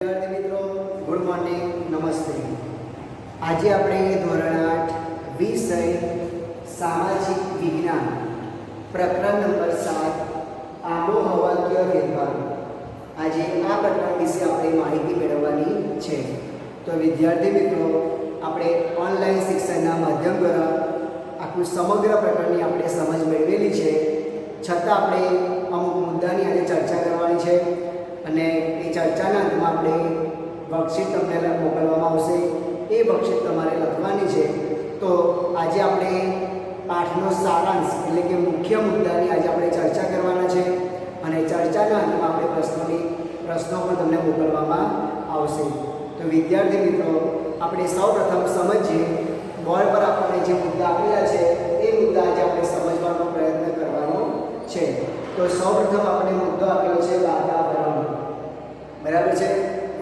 વિદ્યાર્થી મિત્રો good morning, નમસ્તે. આજે આપણે ધોરણ 8 વિષય સામાજિક વિજ્ઞાન પ્રકરણ નંબર 7 આબોહવાકીય ફેરફાર, આજે આ પ્રકરણ વિશે આપણે માહિતી મેળવવાની છે. તો વિદ્યાર્થી મિત્રો, આપણે ઓનલાઈન શિક્ષણના માધ્યમ દ્વારા આખું સમગ્ર પ્રકરણની આપણે સમજ મેળવેલી છે, છતાં આપણે અમુક મુદ્દાની આજે ચર્ચા કરવાની છે અને એ ચર્ચાના અંતમાં આપણે વર્કશીટ તમને મોકલવામાં આવશે. એ વર્કશીટ તમારે લખવાની છે. તો આજે આપણે પાઠનો સારાંશ એટલે કે મુખ્ય મુદ્દાની આજે આપણે ચર્ચા કરવાના છે અને ચર્ચાના અંતમાં આપણે પ્રશ્નો પણ તમને મોકલવામાં આવશે. તો વિદ્યાર્થી મિત્રો, આપણે સૌપ્રથમ સમજીએ બોર્ડ પર આપણને જે મુદ્દા આપેલા છે એ મુદ્દા આજે આપણે સમજવાનો પ્રયત્ન કરવાનો છે. તો સૌપ્રથમ આપણે મુદ્દો આપેલો છે વાતાવરણ. બરાબર છે,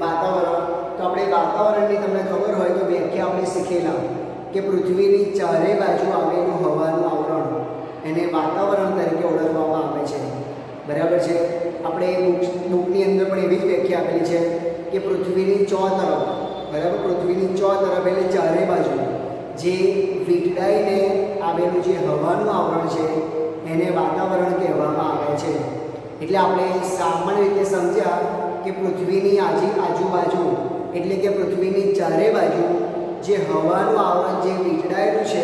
વાતાવરણ. તો આપણે વાતાવરણની તમને ખબર હોય તો વ્યાખ્યા આપણે શીખેલા કે પૃથ્વીની ચારે બાજુ આવેલું હવાનું આવરણ એને વાતાવરણ તરીકે ઓળખવામાં આવે છે. બરાબર છે. આપણે બુકની અંદર પણ એવી જ વ્યાખ્યા આપેલી છે કે પૃથ્વીની ચોતરફ, બરાબર, પૃથ્વીની ચોતરફ એટલે ચારે બાજુ જે વીંટળાઈને આવેલું જે હવાનું આવરણ છે એને વાતાવરણ કહેવામાં આવે છે. એટલે આપણે સામાન્ય રીતે સમજ્યા કે પૃથ્વીની આજુબાજુ એટલે કે પૃથ્વીની ચારે બાજુ જે હવાનું આવરણ જે વીંટળાયેલું છે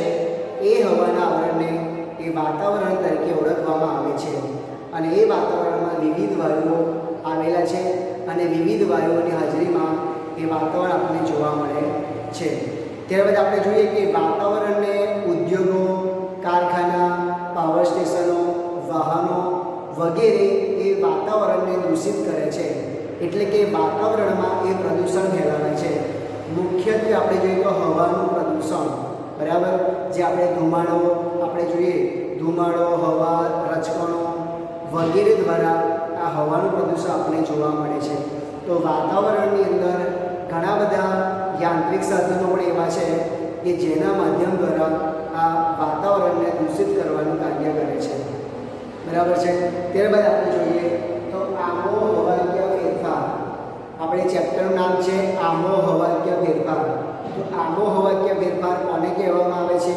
એ હવાના આવરણને એ વાતાવરણ તરીકે ઓળખવામાં આવે છે. અને એ વાતાવરણમાં વિવિધ વાયુઓ આવેલા છે અને વિવિધ વાયુઓની હાજરીમાં એ વાતાવરણ આપણને જોવા મળે છે. ત્યારબાદ આપણે જોઈએ કે વાતાવરણને ઉદ્યોગો, કારખાના, પાવર સ્ટેશનો, વાહનો વગેરે એ વાતાવરણને દૂષિત કરે છે. એટલે કે વાતાવરણમાં એ પ્રદૂષણ ફેલાવે છે. મુખ્યત્વે આપણે જોઈએ તો હવાનું પ્રદૂષણ, બરાબર, જે આપણે ધુમાડો આપણે જોઈએ, ધુમાડો, હવા, રજકણો વગેરે દ્વારા આ હવાનું પ્રદૂષણ આપણને જોવા મળે છે. તો વાતાવરણની અંદર ઘણા બધા યાંત્રિક સાધનો પણ એવા છે કે જેના માધ્યમ દ્વારા આ વાતાવરણને દૂષિત કરવાનું કાર્ય કરે છે. બરાબર છે. ત્યારબાદ આપણે જોઈએ તો આબોહવાકીય ફેરફાર. આપણે ચેપ્ટરનું નામ છે આબોહવાકીય ફેરફાર. તો આબોહવાકીય ફેરફાર કોને કહેવામાં આવે છે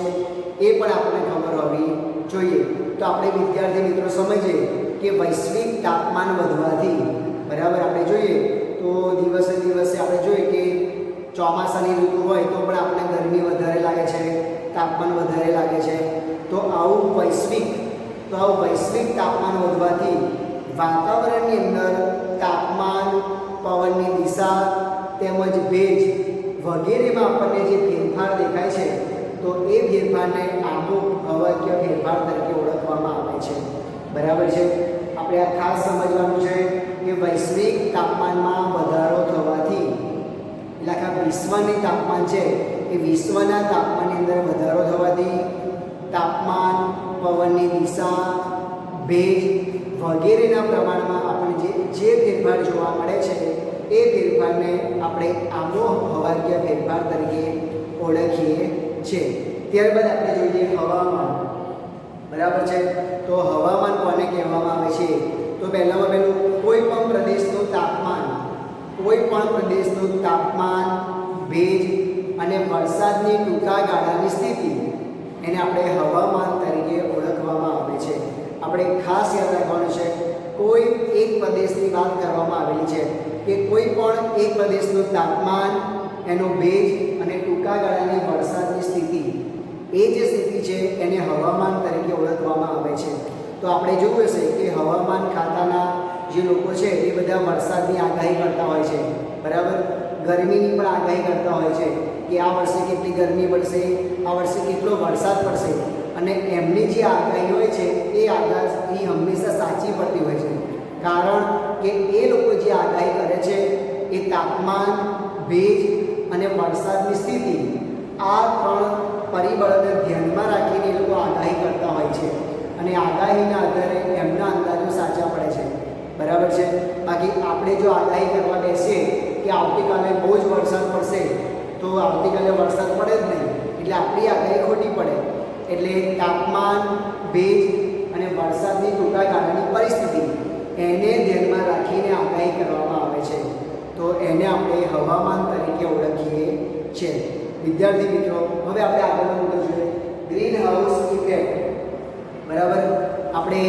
એ પણ આપણને ખબર હોવી જોઈએ. તો આપણે વિદ્યાર્થી મિત્રો સમજીએ કે વૈશ્વિક તાપમાન વધવાથી, બરાબર, આપણે જોઈએ તો દિવસે દિવસે આપણે જોઈએ કે ચોમાસાની ઋતુ હોય તો પણ આપણને ગરમી વધારે લાગે છે, તાપમાન વધારે લાગે છે. તો આવું વૈશ્વિક તાપમાન વધવાથી વાતાવરણની અંદર તાપમાન, પવનની દિશા તેમજ ભેજ વગેરેમાં આપણને જે ફેરફાર દેખાય છે તો એ ફેરફારને આબોહવાકીય ફેરફાર તરીકે ઓળખવામાં આવે છે. બરાબર છે. આપણે આ ખાસ સમજવાનું છે કે વૈશ્વિક તાપમાનમાં વધારો થવાથી એટલે આખા વિશ્વની તાપમાન છે એ વિશ્વના તાપમાનની અંદર વધારો થવાથી તાપમાન, પવનની દિશા, ભેજ વગેરેના પ્રમાણમાં આપણને જે ફેરફાર જોવા મળે છે એ ફેરફારને આપણે આબોહવાકીય ફેરફાર તરીકે ઓળખીએ છીએ. ત્યારબાદ આપણે જોઈએ હવામાન. બરાબર છે. તો હવામાન કોને કહેવામાં આવે છે? તો પહેલું કોઈ પણ પ્રદેશનું તાપમાન, ભેજ અને વરસાદની ટૂંકા ગાળાની સ્થિતિ એને આપણે હવામાન તરીકે ઓળખવામાં આવે છે. આપણે ખાસ યાદ રાખવાનું છે, કોઈ એક પ્રદેશની વાત કરવામાં આવેલી છે કે કોઈ પણ એક પ્રદેશનું તાપમાન, એનો ભેજ અને ટૂંકા ગાળાની વરસાદની સ્થિતિ, એ જે સ્થિતિ છે એને હવામાન તરીકે ઓળખવામાં આવે છે. તો આપણે જોયું હશે કે હવામાન ખાતાના જે લોકો છે એ બધા વરસાદની આગાહી કરતા હોય છે, બરાબર, ગરમીની પણ આગાહી કરતા હોય છે કે આ વર્ષે કેટલી ગરમી પડશે, આ વર્ષે કેટલો વરસાદ પડશે. અને એમની જે આગાહી હોય છે એ આગાહી હંમેશા સાચી પડતી હોય છે, કારણ કે એ લોકો જે આગાહી કરે છે એ તાપમાન, ભેજ અને વરસાદની સ્થિતિ, આ ત્રણ પરિબળોને ધ્યાનમાં રાખીને એ લોકો આગાહી કરતા હોય છે અને આગાહીના આધારે એમના અંદાજો સાચા પડે છે. બરાબર છે. બાકી આપણે જો આગાહી કરવા બેસીએ કે આવતીકાલે બહુ જ વરસાદ પડશે તો આવતીકાલે વરસાદ પડે જ નહીં, એટલે આપણી આગાહી ખોટી પડે. એટલે તાપમાન, ભેજ અને વરસાદની ટૂંકા ગાળાની પરિસ્થિતિ એને ધ્યાનમાં રાખીને આગાહી કરવામાં આવે છે. તો એને આપણે હવામાન તરીકે ઓળખીએ છીએ. વિદ્યાર્થી મિત્રો, હવે આપણે આગળનો મુદ્દો જોઈએ, ગ્રીન હાઉસ ઇફેક્ટ. બરાબર, આપણે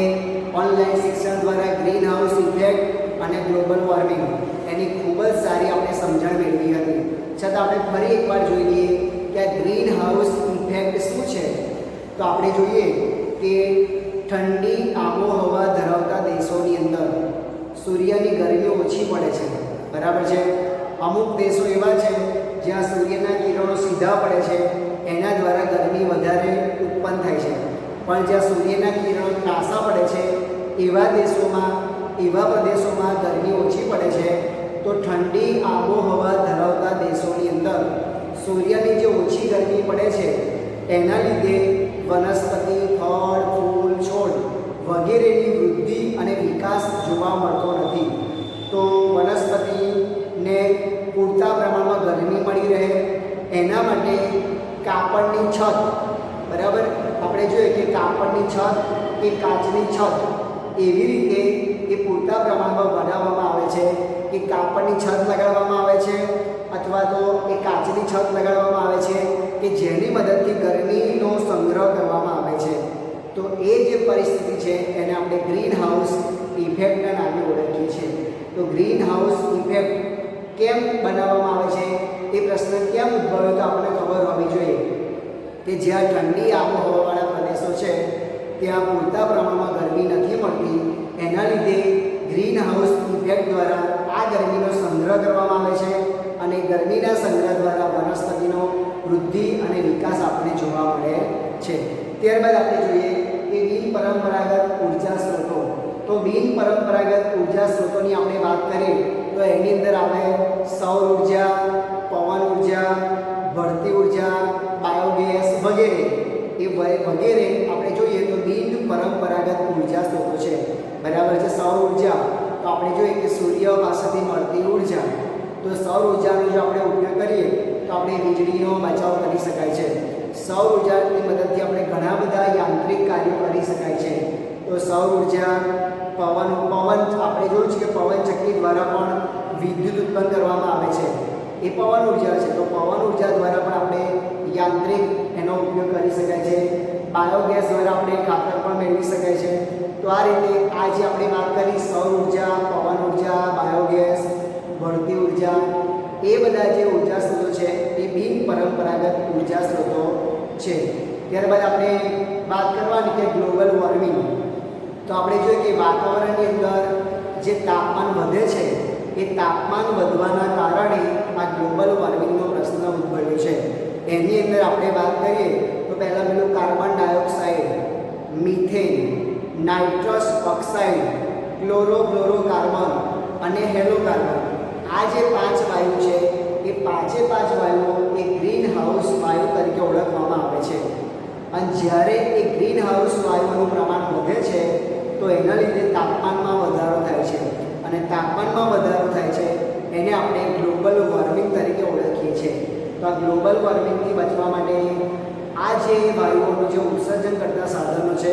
ઓનલાઈન શિક્ષણ દ્વારા ગ્રીન હાઉસ ઇફેક્ટ અને ગ્લોબલ વોર્મિંગ એની ખૂબ જ સારી આપણે સમજણ મેળવી હતી. છતાં આપણે ફરી એકવાર જોઈ લઈએ કે આ ગ્રીન હાઉસ ઇફેક્ટ શું છે. તો આપણે જોઈએ કે ઠંડી આબોહવા ધરાવતા દેશોની અંદર સૂર્યની ગરમી ઓછી પડે છે. બરાબર છે. અમુક દેશો એવા છે જ્યાં સૂર્યના કિરણો સીધા પડે છે, એના દ્વારા ગરમી વધારે ઉત્પન્ન થાય છે. પણ જ્યાં સૂર્યના કિરણો ત્રાંસા પડે છે એવા દેશોમાં, એવા પ્રદેશોમાં ગરમી ઓછી પડે છે. તો ઠંડી આબોહવા ધરાવતા દેશોની અંદર સૂર્યની જે ઓછી ગરમી પડે છે એના લીધે વનસ્પતિ, ફળ, ફૂલ, છોડ વગેરેની વૃદ્ધિ અને વિકાસ જોવા મળતો નથી. તો વનસ્પતિને પૂરતા પ્રમાણમાં ગરમી મળી રહે એના માટે કાપડની છત, બરાબર, આપણે જોઈએ કે કાપડની છત કે કાચની છત એવી રીતે એ પૂરતા પ્રમાણમાં બનાવવામાં આવે છે કે કાપડની છત લગાડવામાં આવે છે અથવા તો એ કાચની છત લગાડવામાં આવે છે કે જેની મદદથી ગરમીનો સંગ્રહ કરવામાં આવે છે. તો એ જે પરિસ્થિતિ છે એને આપણે ગ્રીન હાઉસ ઇફેક્ટના નામે ઓળખીએ છીએ. તો ગ્રીન હાઉસ ઇફેક્ટ કેમ બનાવવામાં આવે છે એ પ્રશ્ન કેમ ઉદ્ભવ્યો તો આપણને ખબર હોવી જોઈએ કે જ્યાં ઠંડી આબોહવાવાળા પ્રદેશો છે ત્યાં પૂરતા પ્રમાણમાં ગરમી નથી મળતી, એના લીધે ગ્રીન હાઉસ ઇફેક્ટ દ્વારા આ ગરમીનો સંગ્રહ કરવામાં આવે છે અને ગરમીના સંગ્રહ દ્વારા વનસ્પતિનો વૃદ્ધિ અને વિકાસ આપણને જોવા મળે છે. ત્યારબાદ આપણે જોઈએ કે બિનપરંપરાગત ઉર્જા સ્ત્રોતો. તો બિનપરંપરાગત ઉર્જા સ્ત્રોતોની આપણે વાત કરીએ તો એની અંદર આવે સૌર ઉર્જા, પવન ઉર્જા, ભરતી ઉર્જા, બાયોગેસ વગેરે. એ વગેરે આપણે જોઈએ તો બિનપરંપરાગત ઉર્જા સ્ત્રોતો છે. બરાબર છે. સૌર ઉર્જા તો આપણે જોઈએ કે સૂર્ય પાસેથી મળતી ઉર્જા. તો સૌર ઉર્જાનો જો આપણે ઉપયોગ કરીએ તો આપણે વીજળીનો બચાવ કરી શકાય છે. સૌર ઉર્જાની મદદથી આપણે ઘણા બધા યાંત્રિક કાર્યો કરી શકાય છે. તો સૌર ઉર્જા, પવન આપણે જોયું છે કે પવન ચક્કી દ્વારા પણ વિદ્યુત ઉત્પન્ન કરવામાં આવે છે, એ પવન ઉર્જા છે. તો પવન ઉર્જા દ્વારા પણ આપણે યાંત્રિક એનો ઉપયોગ કરી શકાય છે. બાયોગેસ દ્વારા આપણે ખાતર પણ મેળવી શકાય છે. તો આ રીતે આ જે આપણે વાત કરી સૌર ઉર્જા, પવન ઉર્જા, બાયોગેસ, ભરતી ઉર્જા, એ બધા જે ઉર્જા સ્ત્રોતો છે એ બિનપરંપરાગત ઉર્જા સ્ત્રોતો છે. ત્યારબાદ આપણે વાત કરવાની કે ગ્લોબલ વોર્મિંગ. તો આપણે જોઈએ કે વાતાવરણની અંદર જે તાપમાન વધે છે એ તાપમાન વધવાના કારણે આ ગ્લોબલ વોર્મિંગનો પ્રશ્ન ઉદ્ભવ્યો છે. એની અંદર આપણે વાત કરીએ તો પહેલાં પેલું carbon dioxide, methane, nitrous oxide, chlorofluorocarbon અને હેલોકાર્બન, આ જે 5 વાયુ છે એ પાંચે વાયુઓ એ ગ્રીન હાઉસ વાયુ તરીકે ઓળખવામાં આવે છે. અને જ્યારે એ ગ્રીન હાઉસ વાયુઓનું પ્રમાણ વધે છે તો એના લીધે તાપમાનમાં વધારો થાય છે અને તાપમાનમાં વધારો થાય છે એને આપણે ગ્લોબલ વોર્મિંગ તરીકે ઓળખીએ છીએ. તો આ ગ્લોબલ વોર્મિંગથી બચવા માટે આ જે વાયુઓનું જે ઉત્સર્જન કરતા સાધનો છે,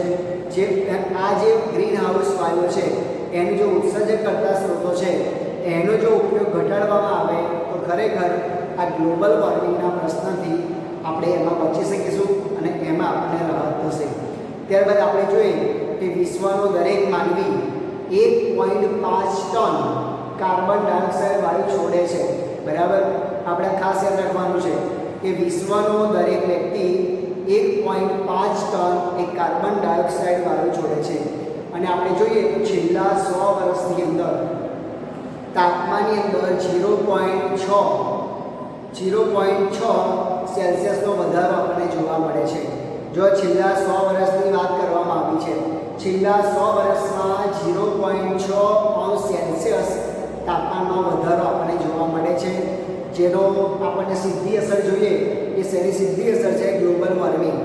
આ જે ગ્રીન હાઉસ વાયુઓ છે એનું જો ઉત્સર્જન કરતા સ્ત્રોતો છે એનો જો ઉપયોગ ઘટાડવામાં આવે તો ખરેખર આ ગ્લોબલ વોર્મિંગના પ્રશ્નથી આપણે એમાં બચી શકીશું અને એમાં આપણને રાહત થશે. ત્યારબાદ આપણે જોઈએ કે વિશ્વનો દરેક માનવી 1.5 ટન કાર્બન ડાયોક્સાઇડ વાયુ છોડે છે. બરાબર, આપણે ખાસ યાદ રાખવાનું છે કે વિશ્વનો દરેક વ્યક્તિ 1.5 ટન એ કાર્બન ડાયોક્સાઇડ વાયુ છોડે છે. અને આપણે જોઈએ તો છેલ્લા 100 વર્ષની અંદર તાપમાનની અંદર 0.6 સેલ્સિયસનો વધારો આપણને જોવા મળે છે. જો છેલ્લા 100 વર્ષની વાત કરવામાં આવી છે, છેલ્લા 100 વર્ષમાં 0.6 અંશ સેલ્સિયસ તાપમાનમાં વધારો આપણને જોવા મળે છે. જેનો આપણને સીધી અસર જોઈએ કે શેની સીધી અસર છે ગ્લોબલ વોર્મિંગ.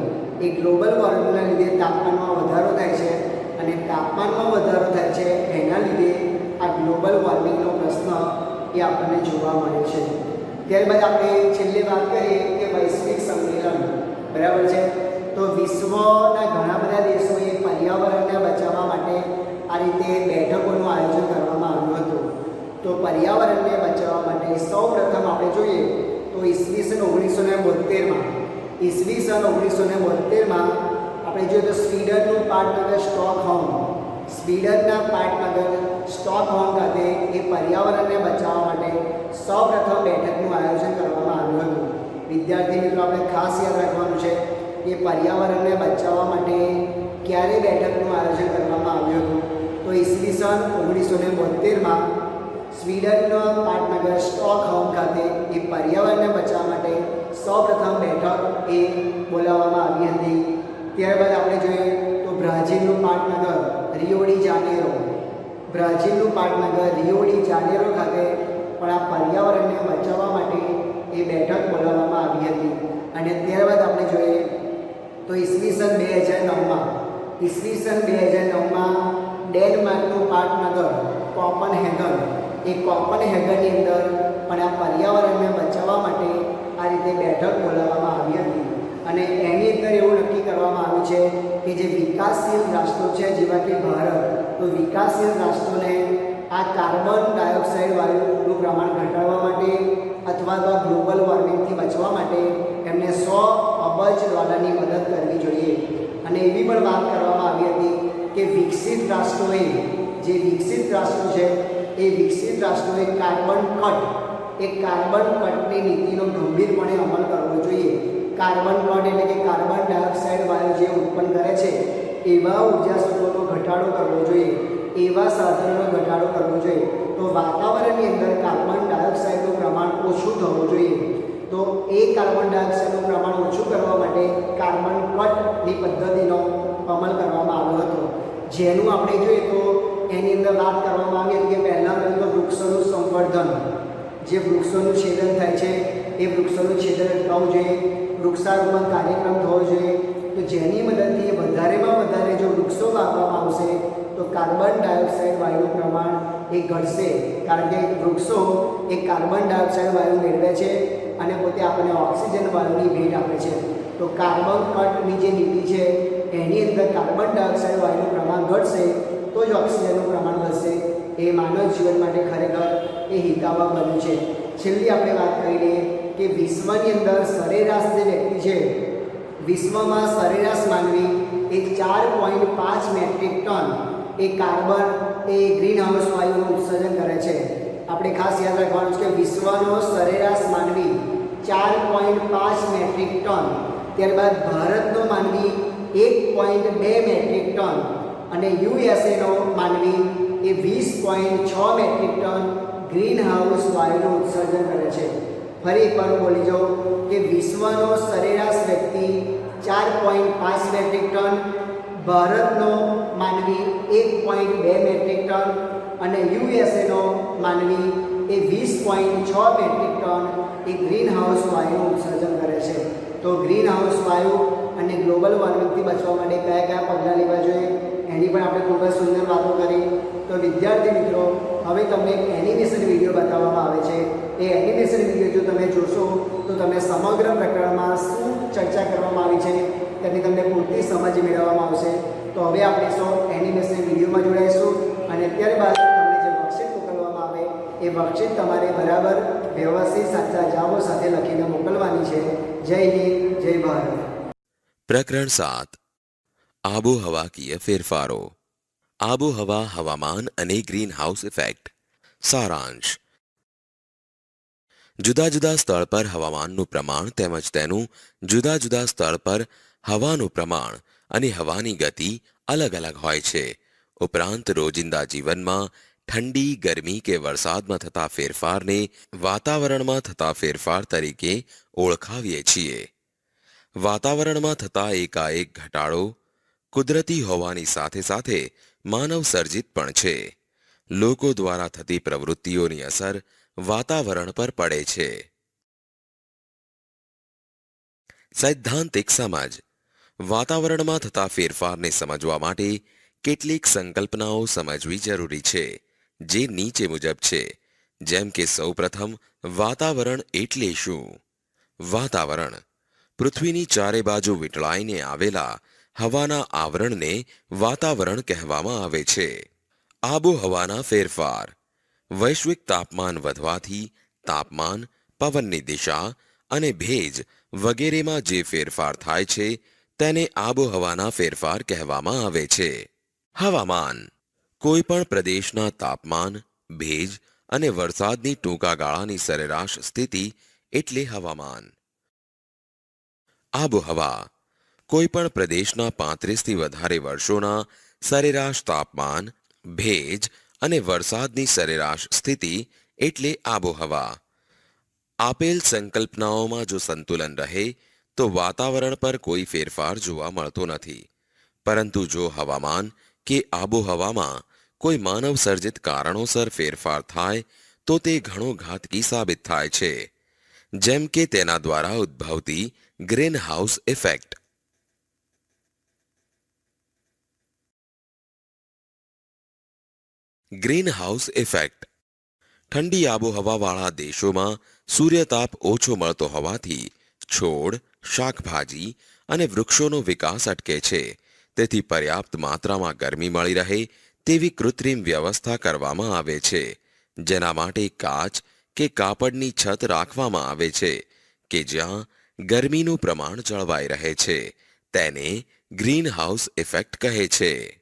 એ ગ્લોબલ વોર્મિંગના લીધે તાપમાનમાં વધારો થાય છે અને તાપમાનમાં વધારો થાય છે એના લીધે આ ગ્લોબલ વોર્મિંગનો પ્રશ્ન એ આપણને જોવા મળે છે. ત્યારબાદ આપણે છેલ્લે વાત કરીએ કે વૈશ્વિક સંમેલન. બરાબર છે. તો વિશ્વના ઘણા બધા દેશોએ પર્યાવરણને બચાવવા માટે આ રીતે બેઠકોનું આયોજન કરવામાં આવ્યું હતું. તો પર્યાવરણને બચાવવા માટે સૌપ્રથમ આપણે જોઈએ તો ઈસવીસન 1972માં આપણે જોઈએ તો સ્વીડનનું પાટનગર સ્વીડનના પાટનગર સ્ટોકહોમ ખાતે એ પર્યાવરણને બચાવવા માટે સૌપ્રથમ બેઠકનું આયોજન કરવામાં આવ્યું હતું. વિદ્યાર્થી મિત્રો, આપણે ખાસ યાદ રાખવાનું છે કે પર્યાવરણને બચાવવા માટે ક્યારે બેઠકનું આયોજન કરવામાં આવ્યું હતું. તો ઈસવીસન 1972માં સ્વીડનના પાટનગર સ્ટોકહોમ ખાતે એ પર્યાવરણને બચાવવા માટે સૌપ્રથમ બેઠક એ બોલાવવામાં આવી હતી. ત્યારબાદ આપણે જોઈએ તો બ્રાઝિલનું પાટનગર રિયો ડી જાનેરો ખાતે પણ આ પર્યાવરણને બચાવવા માટે એ બેઠક બોલાવવામાં આવી હતી. અને ત્યારબાદ આપણે જોઈએ તો ઈસવીસન 2009માં ડેનમાર્કનું પાટનગર કોપનહેગનની અંદર પણ આ પર્યાવરણને બચાવવા માટે આ રીતે બેઠક બોલાવવામાં આવી હતી. અને એની અંદર એવું નક્કી કરવામાં આવ્યું છે કે જે વિકાસશીલ રાષ્ટ્રો છે જેવા કે ભારત, તો વિકાસશીલ રાષ્ટ્રોને આ કાર્બન ડાયોક્સાઇડ વાયુનું પ્રમાણ ઘટાડવા માટે અથવા તો ગ્લોબલ વોર્મિંગથી બચવા માટે એમને $100 અબજ મદદ કરવી જોઈએ. અને એવી પણ વાત કરવામાં આવી હતી કે વિકસિત રાષ્ટ્રોએ કાર્બન કટની નીતિનો ગંભીરપણે અમલ કરવો જોઈએ. કાર્બન કટ એટલે કે કાર્બન ડાયોક્સાઇડ વાયુ જે ઉત્પન્ન કરે છે એવા ઉર્જા સ્ત્રોતોનો ઘટાડો કરવો જોઈએ, એવા સાધનોનો ઘટાડો કરવો જોઈએ. તો વાતાવરણની અંદર કાર્બન ડાયોક્સાઇડનું પ્રમાણ ઓછું થવું જોઈએ. તો એ કાર્બન ડાયોક્સાઇડનું પ્રમાણ ઓછું કરવા માટે કાર્બન કટની પદ્ધતિનો અમલ કરવામાં આવ્યો હતો. જેનું આપણે જોઈએ તો એની અંદર વાત કરવામાં આવી હતી કે પહેલાં તો વૃક્ષોનું સંવર્ધન, જે વૃક્ષોનું છેદન થાય છે એ વૃક્ષોનું છેદન અટકાવવું જોઈએ, વૃક્ષારોપણ કાર્યક્રમ થવો જોઈએ. તો જેની મદદથી વધારેમાં વધારે જો વૃક્ષો વાવવામાં આવશે તો કાર્બન ડાયોક્સાઇડ વાયુનું પ્રમાણ એ ઘટશે. કારણ કે વૃક્ષો એ કાર્બન ડાયોક્સાઇડ વાયુ મેળવે છે અને પોતે આપણને ઓક્સિજન વાયુની ભેટ આપે છે. તો કાર્બન કટની જે નીતિ છે એની અંદર કાર્બન ડાયોક્સાઇડ વાયુનું પ્રમાણ ઘટશે તો જ ઓક્સિજનનું પ્રમાણ વધશે. એ માનવ જીવન માટે ખરેખર એ હિતાવહ બન્યું છે. છેલ્લી આપણે વાત કરી લઈએ કે વિશ્વની અંદર સરેરાશ જે વ્યક્તિ છે, વિશ્વમાં સરેરાશ માનવી એ 4.5 મેટ્રિક ટન એ કાર્બન એ ગ્રીનહાઉસ વાયુનું ઉત્સર્જન કરે છે. આપણે ખાસ યાદ રાખવાનું છે કે વિશ્વનો સરેરાશ માનવી 4.5 મેટ્રિક ટન, ત્યારબાદ ભારતનો માનવી 1.2 મેટ્રિક ટન અને યુએસએનો માનવી એ 20.6 મેટ્રિક ટન ગ્રીનહાઉસ વાયુનું ઉત્સર્જન કરે છે. ફરી એકવાર બોલી જાઉં કે વિશ્વનો સરેરાશ વ્યક્તિ 4.5 મેટ્રિક ટન, ભારતનો માનવી 1.2 મેટ્રિક ટન અને યુએસએનો માનવી એ 20.6 મેટ્રિક ટન એ ગ્રીનહાઉસ વાયુનું ઉત્સર્જન કરે છે. તો ગ્રીનહાઉસ વાયુ અને ગ્લોબલ વોર્મિંગથી બચવા માટે કયા કયા પગલાં લેવા જોઈએ એની પણ આપણે ખૂબ જ સુંદર વાતો કરી. તો વિદ્યાર્થી મિત્રો, હવે તમને એક એનિમેશન વિડીયો બતાવવામાં આવે છે. એ એનિમેશન વિડીયો જો તમે જોશો તો તમે સમગ્ર પ્રકરણમાં શું ચર્ચા કરવામાં આવી છે તેની તમને પૂરતી સમજ મેળવવામાં આવશે. તો હવે આપણે સૌ એનિમેશન વિડીયોમાં જોડાઈશું અને ત્યારબાદ તમને જે વર્કશીટ મોકલવામાં આવે એ વર્કશીટ તમારે બરાબર વ્યવસ્થિત સાચા જવાબો સાથે લખીને મોકલવાની છે. જય હિન્દ, જય ભારત. प्रकरण 7 आबोहवाकीय फेरफारों, आबोहवा, हवामान અને ગ્રીન હાઉસ ઇફેક્ટ. સારાંશ. જુદા જુદા સ્થળ પર હવામાનનું પ્રમાણ તેમજ તેનું જુદા જુદા સ્થળ પર હવાનું પ્રમાણ અને હવાની ગતિ અલગ અલગ હોય છે. ઉપરાંત રોજિંદા જીવનમાં ઠંડી, ગરમી કે વરસાદમાં થતા ફેરફારને વાતાવરણમાં થતા ફેરફાર તરીકે ઓળખાવીએ છીએ. વાતાવરણમાં થતા એકાએક ઘટાડો કુદરતી હોવાની સાથે સાથે માનવ સર્જિત પણ છે. લોકો દ્વારા થતી પ્રવૃત્તિઓની અસર વાતાવરણ પર પડે છે. સૈદ્ધાંતિક સમજ. વાતાવરણમાં થતા ફેરફારને સમજવા માટે કેટલીક સંકલ્પનાઓ સમજવી જરૂરી છે, જે નીચે મુજબ છે. જેમ કે સૌપ્રથમ વાતાવરણ એટલે શું? વાતાવરણ પૃથ્વીની ચારે બાજુ વીંટળાઈને આવેલા હવાના આવરણને વાતાવરણ કહેવામાં આવે છે. આબોહવાના ફેરફાર વૈશ્વિક તાપમાન વધવાથી તાપમાન, પવનની દિશા અને ભેજ વગેરેમાં જે ફેરફાર થાય છે તેને આબોહવાના ફેરફાર કહેવામાં આવે છે. હવામાન કોઈ પણ પ્રદેશના તાપમાન, ભેજ અને વરસાદની ટૂંકા ગાળાની સરેરાશ સ્થિતિ એટલે હવામાન. આબોહવા કોઈ પણ પ્રદેશના 35થી વધારે વર્ષોના સરેરાશ તાપમાન, ભેજ અને વરસાદની સરેરાશ સ્થિતિ એટલે આબોહવા. આપેલ સંકલ્પનાઓમાં જો સંતુલન રહે તો વાતાવરણ પર કોઈ ફેરફાર જોવા મળતો નથી. પરંતુ જો હવામાન કે આબોહવામાં કોઈ માનવ સર્જિત કારણોસર ફેરફાર થાય તો તે ઘણો ઘાતકી સાબિત થાય છે. જેમ કે તેના દ્વારા ઉદ્ભવતી greenhouse effect. Greenhouse effect ઠંડી આબોહવાવાળા દેશોમાં સૂર્યતાપ ઓછો મળતો હોવાથી છોડ, શાકભાજી અને વૃક્ષોનો વિકાસ અટકે છે. તેથી પર્યાપ્ત માત્રામાં ગરમી મળી રહે તેવી કૃત્રિમ વ્યવસ્થા કરવામાં આવે છે, જેના માટે કાચ કે કાપડની છત રાખવામાં આવે છે કે જ્યાં ગરમીનું પ્રમાણ જળવાઈ રહે છે. તેને ગ્રીન હાઉસ ઇફેક્ટ કહે છે.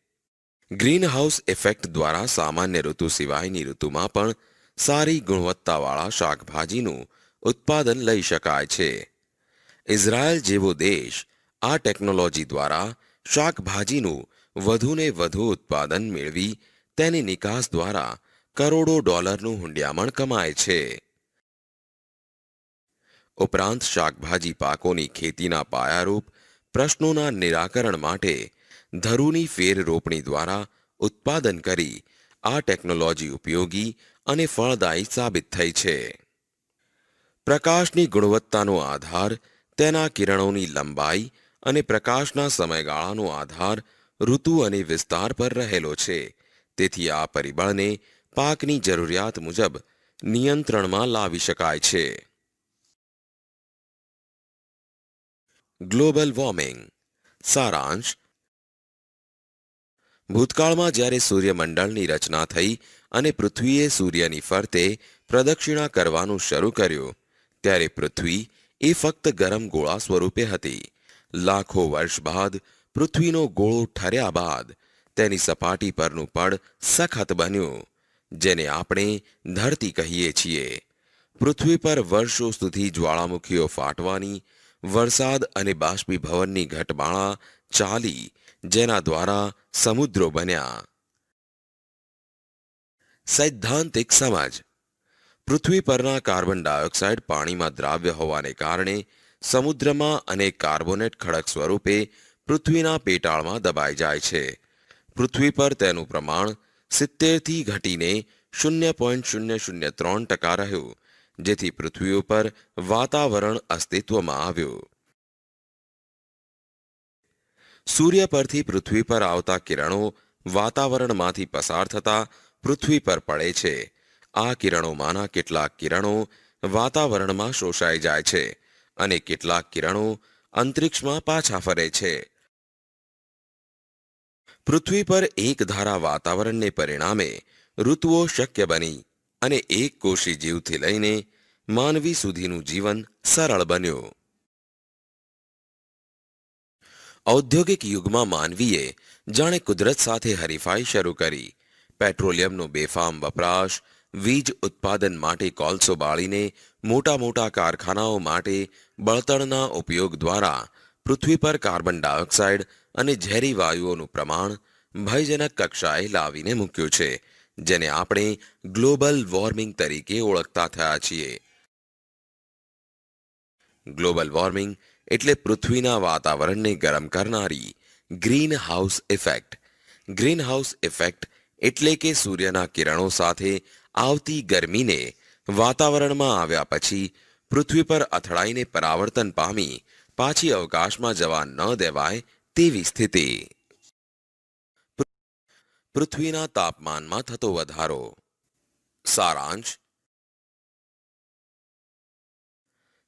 ગ્રીન હાઉસ ઇફેક્ટ દ્વારા સામાન્ય ઋતુ સિવાયની ઋતુમાં પણ સારી ગુણવત્તાવાળા શાકભાજીનું ઉત્પાદન લઈ શકાય છે. ઇઝરાયલ જેવો દેશ આ ટેકનોલોજી દ્વારા શાકભાજીનું વધુને વધુ ઉત્પાદન મેળવી તેની નિકાસ દ્વારા કરોડો ડોલરનું હુંડિયામણ કમાય છે. ઉપરાંત શાકભાજી પાકોની ખેતીના પાયારૂપ પ્રશ્નોના નિરાકરણ માટે ધરુની ફેર રોપણી દ્વારા ઉત્પાદન કરી આ ટેકનોલોજી ઉપયોગી અને ફળદાયી સાબિત થઈ છે. પ્રકાશની ગુણવત્તાનો આધાર તેના કિરણોની લંબાઈ અને પ્રકાશના સમયગાળાનો આધાર ઋતુ અને વિસ્તાર પર રહેલો છે. તેથી આ પરિબળને પાકની જરૂરિયાત મુજબ નિયંત્રણમાં લાવી શકાય છે. ગ્લોબલ વોર્મિંગ સારાંશ. ભૂતકાળમાં જ્યારે સૂર્યમંડળની રચના થઈ અને પૃથ્વીએ સૂર્યની ફરતે પ્રદક્ષિણા કરવાનું શરૂ કર્યું ત્યારે પૃથ્વી એ ફક્ત ગરમ ગોળા સ્વરૂપે હતી. લાખો વર્ષ બાદ પૃથ્વીનો ગોળો ઠર્યા બાદ તેની સપાટી પરનું પડ સખત બન્યું, જેને આપણે ધરતી કહીએ છીએ. પૃથ્વી પર વર્ષો સુધી જ્વાળામુખીઓ ફાટવાની, વરસાદ અને બાષ્પીભવનની ઘટમાળા ચાલી, જેના દ્વારા સમુદ્રો બન્યા. સૈદ્ધાંતિક સમજ. પૃથ્વી પરના કાર્બન ડાયોક્સાઇડ પાણીમાં દ્રાવ્ય હોવાને કારણે સમુદ્રમાં અને કાર્બોનેટ ખડક સ્વરૂપે પૃથ્વીના પેટાળમાં દબાઈ જાય છે. પૃથ્વી પર તેનું પ્રમાણ 70થી ઘટીને 0.003% રહ્યું, જેથી પૃથ્વી ઉપર વાતાવરણ અસ્તિત્વમાં આવ્યું. સૂર્ય પરથી પૃથ્વી પર આવતા કિરણો વાતાવરણમાંથી પસાર થતા પૃથ્વી પર પડે છે. આ કિરણોમાંના કેટલાક કિરણો વાતાવરણમાં શોષાઈ જાય છે અને કેટલાક કિરણો અંતરિક્ષમાં પાછા ફરે છે. પૃથ્વી પર એક ધારા વાતાવરણને પરિણામે ઋતુઓ શક્ય બની અને એક કોષી જીવથી લઈને માનવી સુધીનું જીવન સરળ બન્યું. ઔદ્યોગિક યુગમાં માનવીએ જાણે કુદરત સાથે હરીફાઈ શરૂ કરી. પેટ્રોલિયમનો બેફામ વપરાશ, વીજ ઉત્પાદન માટે કોલસો બાળીને મોટા મોટા કારખાનાઓ માટે બળતણના ઉપયોગ દ્વારા પૃથ્વી પર કાર્બન ડાયોક્સાઇડ અને ઝેરી વાયુઓનું પ્રમાણ ભયજનક કક્ષાએ લાવીને મૂક્યું છે, જેને આપણે ગ્લોબલ વોર્મિંગ તરીકે ઓળખતા થયા છીએ. ગ્લોબલ વોર્મિંગ એટલે પૃથ્વીના વાતાવરણને ગરમ કરનારી green house effect. Greenhouse effect એટલે કે સૂર્યના કિરણો સાથે આવતી ગરમીને વાતાવરણમાં આવ્યા પછી પૃથ્વી પર અથડાઈને પરાવર્તન પામી પાછી અવકાશમાં જવા ન દેવાય તેવી સ્થિતિ. પૃથ્વીના તાપમાનમાં થતો વધારો. સારાંશ.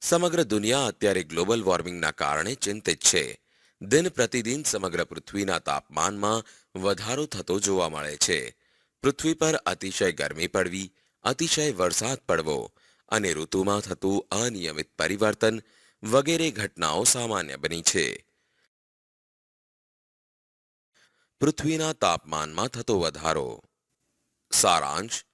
સમગ્ર દુનિયા અત્યારે ગ્લોબલ વોર્મિંગના કારણે ચિંતિત છે. દિન પ્રતિદિન સમગ્ર પૃથ્વીના તાપમાનમાં વધારો થતો જોવા મળે છે. પૃથ્વી પર અતિશય ગરમી પડવી અતિશય વરસાદ પડવો અને ઋતુમાં થતું અનિયમિત પરિવર્તન વગેરે ઘટનાઓ સામાન્ય બની છે. પૃથ્વીના તાપમાનમાં થતો વધારો. સારાંશ.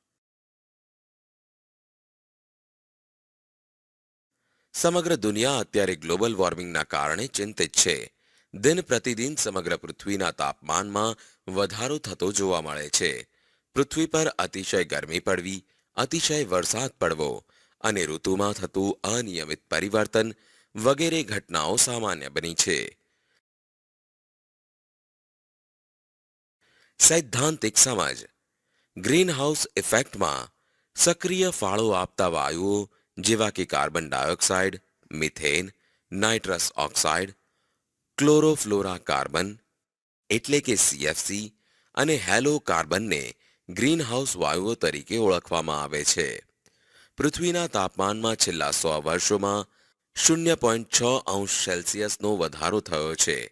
સમગ્ર દુનિયા અત્યારે ગ્લોબલ વોર્મિંગના કારણે ચિંતિત છે. દિન પ્રતિદિન સમગ્ર પૃથ્વીના તાપમાનમાં વધારો થતો જોવા મળે છે. પૃથ્વી પર અતિશય ગરમી પડવી, અતિશય વરસાદ પડવો અને ઋતુમાં થતું અનિયમિત પરિવર્તન વગેરે ઘટનાઓ સામાન્ય બની છે. સૈદ્ધાંતિક સમજ. ગ્રીનહાઉસ ઇફેક્ટમાં સક્રિય ફાળો આપતા વાયુઓ જેવા કે carbon dioxide, methane, nitrous oxide, chlorofluorocarbon એટલે કે CFC અને હેલો કાર્બનને ગ્રીનહાઉસ વાયુઓ તરીકે ઓળખવામાં આવે છે. પૃથ્વીના તાપમાનમાં છેલ્લા 100 વર્ષોમાં 0.6°C વધારો થયો છે.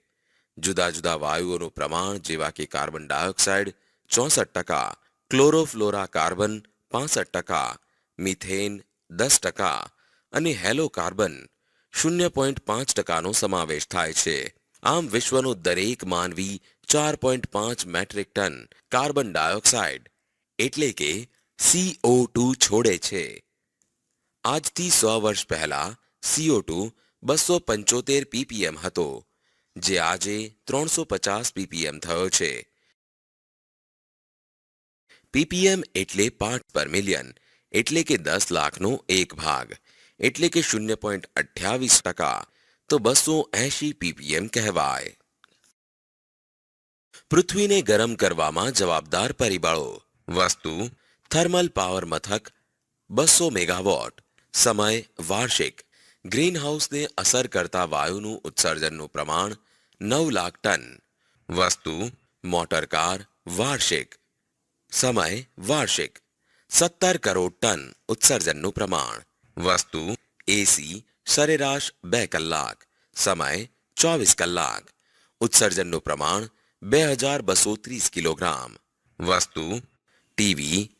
જુદા જુદા વાયુઓનું પ્રમાણ જેવા કે કાર્બન ડાયોક્સાઇડ 64%, ક્લોરોફ્લોરા કાર્બન 65%, મિથેન 10% અને હેલો કાર્બન 0.5%નો સમાવેશ થાય છે. આમ વિશ્વનો દરેક માનવી 4.5 મેટ્રિક ટન કાર્બન ડાયોક્સાઇડ એટલે કે CO2 છોડે છે. આજથી 100 વર્ષ પહેલા CO2 275 ppm હતો, જે આજે 350 ppm થયો છે. ppm એટલે પાર્ટ પર મિલિયન એટલે કે 10 લાખનો એક ભાગ એટલે કે 0.28%, તો 280 ppm કહેવાય. પૃથ્વીને ગરમ કરવામાં જવાબદાર પરિબળો. વસ્તુ થર્મલ પાવર મથક 200 મેગાવોટ. સમય વાર્ષિક. ગ્રીનહાઉસને અસર કરતા વાયુનું ઉત્સર્જનનું પ્રમાણ 9 લાખ ટન. વસ્તુ મોટર કાર વાર્ષિક. સમય વાર્ષિક 17 કરોડ ટન ઉત્સર્જનનું પ્રમાણ. વસ્તુ એસી સરેરાશ 2 કલાક. સમય 24 કલાક. ઉત્સર્જનનું પ્રમાણ 2230 કિલોગ્રામ. વસ્તુ ટીવી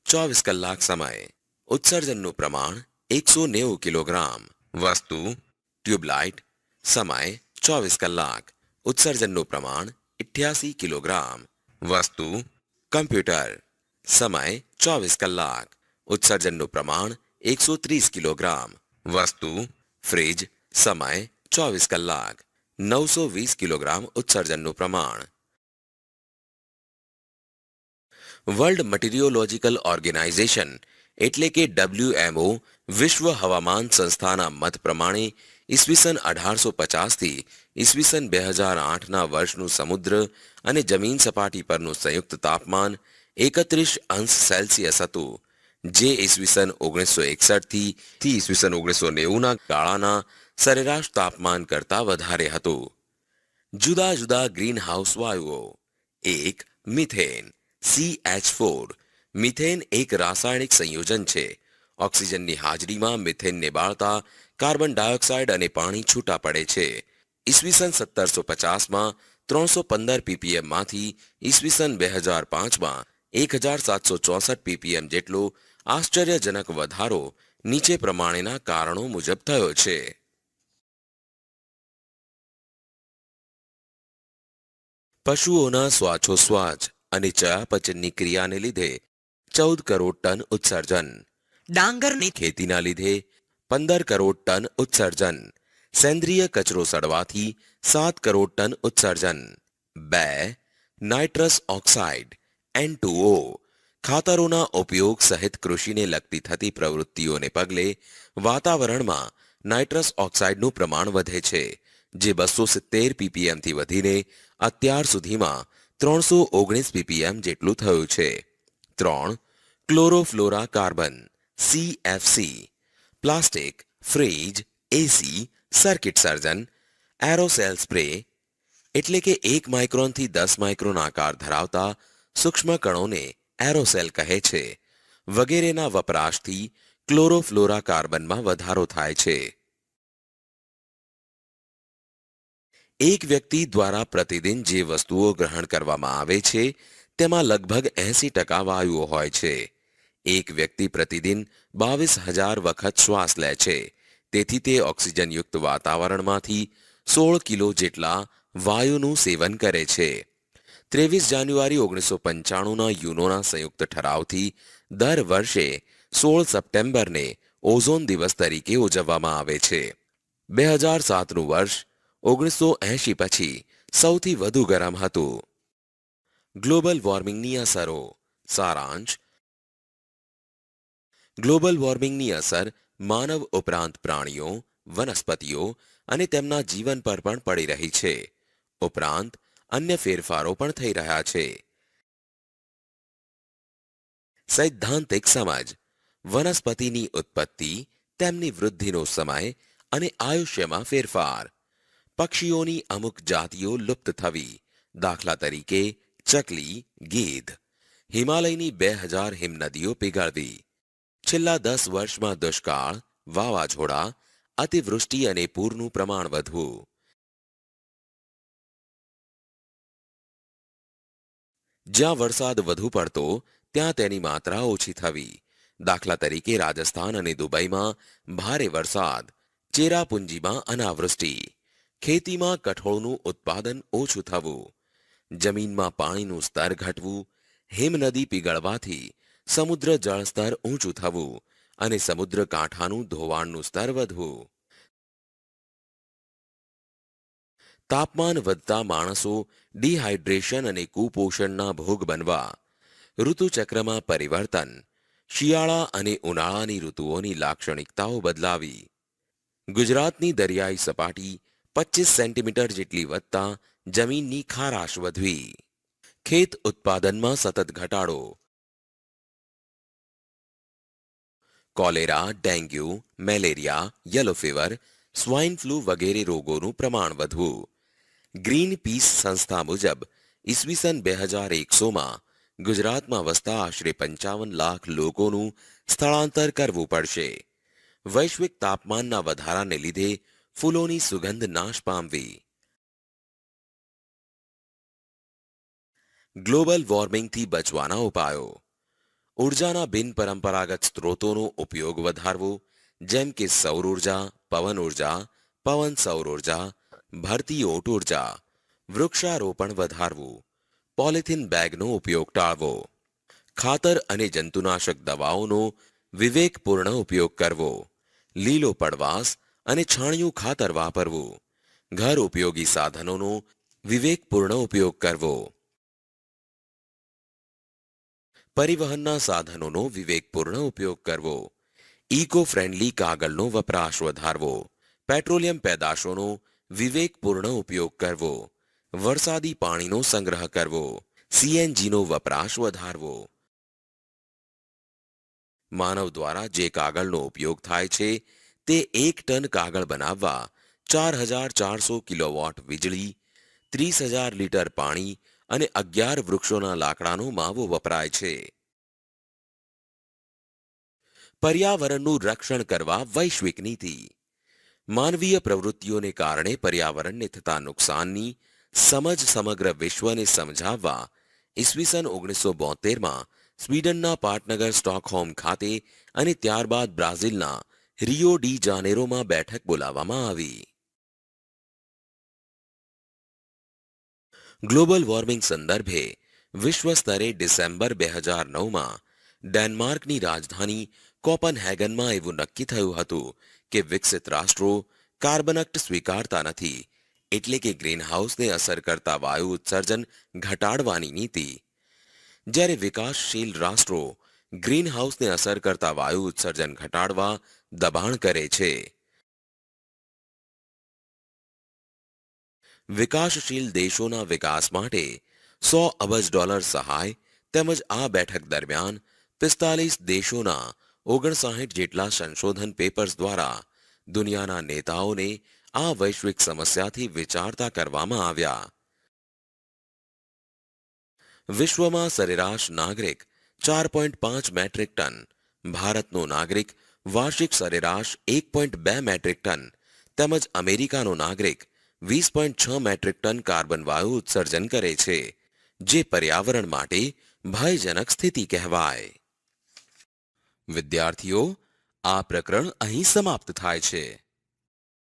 24 કલાક. સમય ઉત્સર્જનનું પ્રમાણ 190 કિલોગ્રામ. વસ્તુ ટ્યુબલાઇટ. સમય 24 કલાક. ઉત્સર્જનનું પ્રમાણ 88 કિલોગ્રામ. વસ્તુ કમ્પ્યુટર. સમય 24 કલાક. ઉત્સર્જનનું પ્રમાણ 130 કિલોગ્રામ. વસ્તુ ફ્રિજ. સમય 24 કલાક. 920 કિલોગ્રામ ઉત્સર્જનનું પ્રમાણ. વર્લ્ડ મટીરિયોલોજીકલ ઓર્ગેનાઇઝેશન એટલે કે WMO વિશ્વ હવામાન સંસ્થાના મત પ્રમાણે ઈસવીસન 1850 થી ઈસવીસન 2008ના વર્ષનું સમુદ્ર અને જમીન સપાટી પરનું સંયુક્ત તાપમાન 31°C હતું, જે ઈસવીસન 1961 થી ઈસવીસન 1990ના ગાળાના સરેરાશ તાપમાન કરતાં વધારે હતું. જુદા જુદા ગ્રીનહાઉસ વાયુઓ. 1. Methane CH4. મિથેન એક રાસાયણિક સંયોજન છે. ઓક્સિજનની હાજરીમાં મિથેનને બાળતા કાર્બન ડાયોક્સાઇડ અને પાણી છૂટા પડે છે. ઈસવીસન 1750માં 315 ppm માંથી ઈસવીસન 2005માં 1764 ppm જેટલો આશ્ચર્યજનક વધારો નીચે પ્રમાણેના કારણો મુજબ થયો છે. પશુઓના શ્વાસોશ્વાસ અને ચયાપચયની ક્રિયાને લીધે 14 કરોડ ટન ઉત્સર્જન. ડાંગરની ખેતીના લીધે 15 કરોડ ટન ઉત્સર્જન. સેન્દ્રિય કચરો સડવાથી 7 કરોડ ટન ઉત્સર્જન. 2. Nitrous oxide N2O. ખાતરોના ઉપયોગ સહિત કૃષિને લગતી થતી પ્રવૃત્તિઓને પગલે વાતાવરણમાં નાઇટ્રસ ઓક્સાઇડનું પ્રમાણ વધે છે, જે 270 ppm થી વધીને અત્યાર સુધીમાં 319 ppm જેટલું થયું છે. 3. ક્લોરોફ્લોરા કાર્બન CFC. પ્લાસ્ટિક, ફ્રીજ, એસી, સર્કિટ સર્જન, એરોસેલ સ્પ્રે એટલે કે 1 માઇક્રોનથી 10 માઇક્રોન આકાર ધરાવતા સૂક્ષ્મ કણોને એરોસેલ કહે છે, વગેરેના વપરાશથી ક્લોરોફ્લોરા કાર્બનમાં વધારો થાય છે. એક વ્યક્તિ દ્વારા પ્રતિદિન જે વસ્તુઓ ગ્રહણ કરવામાં આવે છે તેમાં લગભગ 80% વાયુઓ હોય છે. એક વ્યક્તિ પ્રતિદિન 22,000 વખત શ્વાસ લે છે, તેથી તે ઓક્સિજનયુક્ત વાતાવરણમાંથી 16 કિલો જેટલા વાયુનું સેવન કરે છે. 23 જાન્યુઆરી 1995ના યુનોના સંયુક્ત ઠરાવથી દર વર્ષે 16 સપ્ટેમ્બરને ઓઝોન દિવસ તરીકે ઉજવવામાં આવે છે. 2007નું વર્ષ 1980 પછી સૌથી વધુ ગરમ હતું. ગ્લોબલ વોર્મિંગની અસરો. સારાંશ. ગ્લોબલ વોર્મિંગની અસર માનવ ઉપરાંત પ્રાણીઓ, વનસ્પતિઓ અને તેમના જીવન પર પણ પડી રહી છે. ઉપરાંત અન્ય ફેરફારો પણ થઈ રહ્યા છે. સૈદ્ધાંતિક સમજ. વનસ્પતિની ઉત્પત્તિ, તેમની વૃદ્ધિનો સમય અને આયુષ્યમાં ફેરફાર. પક્ષીઓની અમુક જાતિઓ લુપ્ત થવી, દાખલા તરીકે ચકલી, ગીધ. હિમાલયની 2000 હિમનદીઓ પીગળવી. છેલ્લા 10 વર્ષમાં દુષ્કાળ, વાવાઝોડા, અતિવૃષ્ટિ અને પૂરનું પ્રમાણ વધવું. જ્યાં વરસાદ વધુ પડતો ત્યાં તેની માત્રા ઓછી થવી, દાખલા તરીકે રાજસ્થાન અને દુબઈમાં ભારે વરસાદ. ચેરાપુંજીમાં અનાવૃષ્ટિ. ખેતીમાં કઠોળનું ઉત્પાદન ઓછું થવું. જમીનમાં પાણીનું સ્તર ઘટવું. હિમનદી પીગળવાથી સમુદ્ર જળસ્તર ઊંચું થવું અને સમુદ્ર કાંઠાનું ધોવાણનું સ્તર વધવું. તાપમાન વધતા માણસો ડિહાઇડ્રેશન અને કુપોષણના ભોગ બનવા. ઋતુચક્રમાં પરિવર્તન. શિયાળા અને ઉનાળાની ઋતુઓની લાક્ષણિકતાઓ બદલાવી. ગુજરાતની દરિયાઈ સપાટી 25 સેન્ટીમીટર જેટલી વધતા જમીનની ખારાશ વધવી. ખેત ઉત્પાદનમાં સતત ઘટાડો. Cholera, dengue, malaria, yellow fever, swine flu વગેરે રોગોનું પ્રમાણ વધવું. ગ્રીન પીસ સંસ્થા મુજબ ઈસવીસન 2100માં ગુજરાતમાં વસતા આશરે 55 લાખ લોકોનું સ્થળાંતર કરવું પડશે. વૈશ્વિક તાપમાનના વધારાને લીધે ફૂલોની સુગંધ નાશ પામવી. ગ્લોબલ વોર્મિંગથી બચવાના ઉપાયો. ઉર્જાના બિનપરંપરાગત સ્ત્રોતોનો ઉપયોગ વધારવો, જેમ કે સૌર ઉર્જા, પવન ઉર્જા, પવન સૌર ઉર્જા, ભરતી ઓટ ઉર્જા. વૃક્ષારોપણ વધારવું. પોલિથીન બેગનો ઉપયોગ ટાળવો. ખાતર અને જંતુનાશક દવાઓનો વિવેકપૂર્ણ ઉપયોગ કરવો. લીલો પડવાશ અને છાણિયું ખાતર વાપરવું. ઘર ઉપયોગી સાધનોનો વિવેકપૂર્ણ ઉપયોગ કરવો. પરિવહનના સાધનોનો વિવેકપૂર્ણ ઉપયોગ કરવો. ઇકો ફ્રેન્ડલી કાગળનો વપરાશ વધારવો. પેટ્રોલિયમ પેદાશોનો વિવેકપૂર્ણ ઉપયોગ કરવો. વરસાદી પાણીનો સંગ્રહ કરવો. સીએનજીનો વપરાશ વધારવો. માનવ દ્વારા જે કાગળનો ઉપયોગ થાય છે તે 1 ટન કાગળ બનાવવા 4400 કિલોવોટ વીજળી, 30,000 લીટર પાણી અને 11 વૃક્ષોના લાકડાનો માવો વપરાય છે. પર્યાવરણનું રક્ષણ કરવા વૈશ્વિક નીતિ. માનવીય પ્રવૃત્તિઓને કારણે પર્યાવરણને થતા નુકસાનની સમજ સમગ્ર વિશ્વને સમજાવવા ઈસવીસન 1972માં સ્વીડનના પાટનગર સ્ટોકહોમ ખાતે અને ત્યારબાદ બ્રાઝિલના રિયો ડી જાનેરોમાં બેઠક બોલાવવામાં આવી. ગ્લોબલ વોર્મિંગ સંદર્ભે વિશ્વ સ્તરે ડિસેમ્બર 2009માં ડેનમાર્કની રાજધાની કોપનહેગનમાં એવું નક્કી થયું હતું કે વિકસિત રાષ્ટ્રો કાર્બનક્ટ સ્વીકારતા નથી, એટલે કે ગ્રીનહાઉસને અસર કરતા વાયુ ઉત્સર્જન ઘટાડવાની નીતિ. જ્યારે વિકાસશીલ રાષ્ટ્રો ગ્રીનહાઉસને અસર કરતા વાયુ ઉત્સર્જન ઘટાડવા દબાણ કરે છે. વિકાસશીલ દેશોના વિકાસ માટે $100 અબજ સહાય તેમજ આ બેઠક દરમિયાન 45 દેશોના 59 જેટલા સંશોધન પેપર્સ દ્વારા દુનિયાના નેતાઓને આ વૈશ્વિક સમસ્યાથી વિચારતા કરવામાં આવ્યા. વિશ્વમાં સરેરાશ નાગરિક 4.5 મેટ્રિક ટન, ભારતનો નાગરિક વાર્ષિક સરેરાશ 1.2 મેટ્રિક ટન તેમજ અમેરિકાનો નાગરિક 20.6 મેટ્રિક ટન કાર્બન વાયુ ઉત્સર્જન કરે છે, જે પર્યાવરણ માટે ભયજનક સ્થિતિ કહેવાય. વિદ્યાર્થીઓ, આ પ્રકરણ અહીં સમાપ્ત થાય છે.